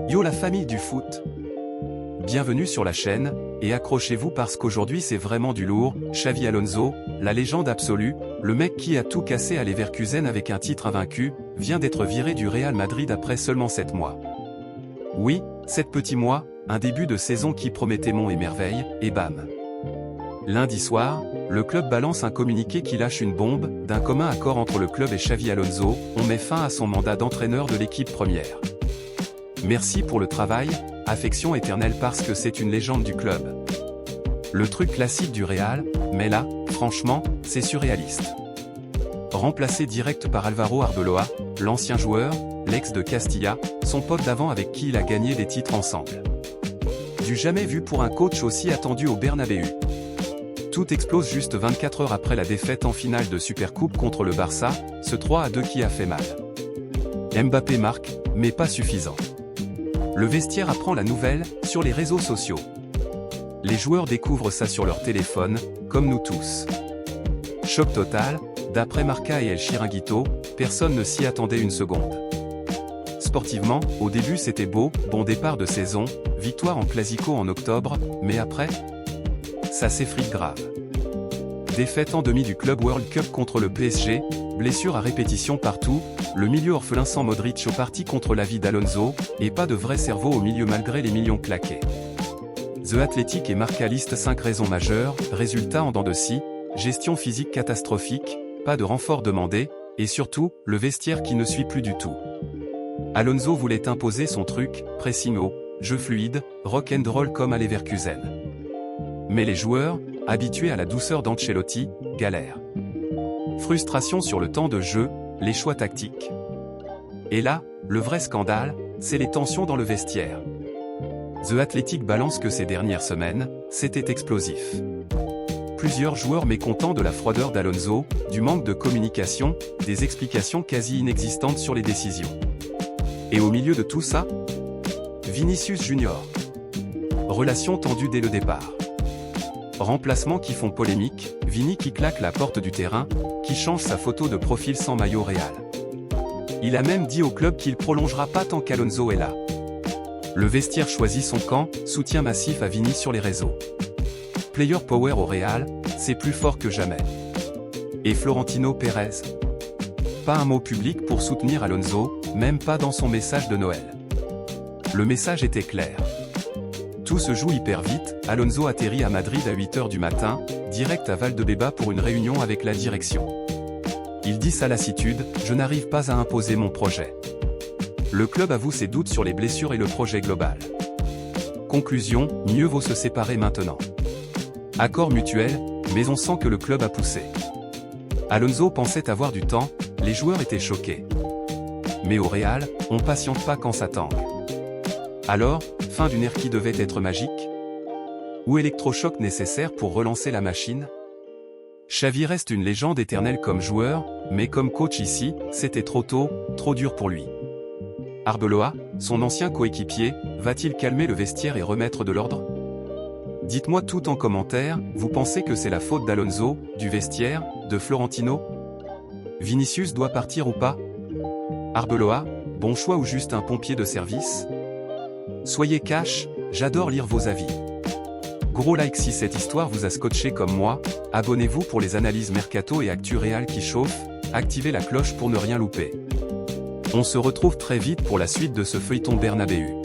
Yo la famille du foot! Bienvenue sur la chaîne, et accrochez-vous parce qu'aujourd'hui c'est vraiment du lourd. Xabi Alonso, la légende absolue, le mec qui a tout cassé à Leverkusen avec un titre invaincu, vient d'être viré du Real Madrid après seulement 7 mois. Oui, 7 petits mois, un début de saison qui promettait monts et merveilles, et bam! Lundi soir, le club balance un communiqué qui lâche une bombe. D'un commun accord entre le club et Xabi Alonso, on met fin à son mandat d'entraîneur de l'équipe première. Merci pour le travail, affection éternelle parce que c'est une légende du club. Le truc classique du Real, mais là, franchement, c'est surréaliste. Remplacé direct par Álvaro Arbeloa, l'ancien joueur, l'ex de Castilla, son pote d'avant avec qui il a gagné des titres ensemble. Du jamais vu pour un coach aussi attendu au Bernabéu. Tout explose juste 24 heures après la défaite en finale de Supercoupe contre le Barça, ce 3-2 qui a fait mal. Mbappé marque, mais pas suffisant. Le vestiaire apprend la nouvelle, sur les réseaux sociaux. Les joueurs découvrent ça sur leur téléphone, comme nous tous. Choc total, d'après Marca et El Chiringuito, personne ne s'y attendait une seconde. Sportivement, au début c'était beau, bon départ de saison, victoire en Clasico en octobre, mais après, ça s'effrite grave. Défaite en demi du Club World Cup contre le PSG, blessure à répétition partout, le milieu orphelin sans Modric au parti contre l'avis d'Alonso, et pas de vrai cerveau au milieu malgré les millions claqués. The Athletic et Marca liste 5 raisons majeures, résultats en dents de scie, gestion physique catastrophique, pas de renfort demandé, et surtout, le vestiaire qui ne suit plus du tout. Alonso voulait imposer son truc, pressing haut, jeu fluide, rock and roll comme à Leverkusen. Mais les joueurs, habitués à la douceur d'Ancelotti, galèrent. Frustration sur le temps de jeu, les choix tactiques. Et là, le vrai scandale, c'est les tensions dans le vestiaire. The Athletic balance que ces dernières semaines, c'était explosif. Plusieurs joueurs mécontents de la froideur d'Alonso, du manque de communication, des explications quasi inexistantes sur les décisions. Et au milieu de tout ça, Vinicius Junior. Relation tendue dès le départ. Remplacements qui font polémique, Vini qui claque la porte du terrain, qui change sa photo de profil sans maillot Real. Il a même dit au club qu'il prolongera pas tant qu'Alonso est là. Le vestiaire choisit son camp, soutien massif à Vini sur les réseaux. Player power au Real, c'est plus fort que jamais. Et Florentino Pérez? Pas un mot public pour soutenir Alonso, même pas dans son message de Noël. Le message était clair. Tout se joue hyper vite, Alonso atterrit à Madrid à 8 h du matin, direct à Valdebeba pour une réunion avec la direction. Il dit sa lassitude, je n'arrive pas à imposer mon projet. Le club avoue ses doutes sur les blessures et le projet global. Conclusion, mieux vaut se séparer maintenant. Accord mutuel, mais on sent que le club a poussé. Alonso pensait avoir du temps, les joueurs étaient choqués. Mais au Real, on patiente pas quand ça tangue. Alors, fin d'une ère qui devait être magique? Ou électrochoc nécessaire pour relancer la machine? Xavi reste une légende éternelle comme joueur, mais comme coach ici, c'était trop tôt, trop dur pour lui. Arbeloa, son ancien coéquipier, va-t-il calmer le vestiaire et remettre de l'ordre? Dites-moi tout en commentaire, vous pensez que c'est la faute d'Alonso, du vestiaire, de Florentino? Vinicius doit partir ou pas? Arbeloa, bon choix ou juste un pompier de service? Soyez cash, j'adore lire vos avis. Gros like si cette histoire vous a scotché comme moi, abonnez-vous pour les analyses mercato et actu Real qui chauffent, activez la cloche pour ne rien louper. On se retrouve très vite pour la suite de ce feuilleton Bernabéu.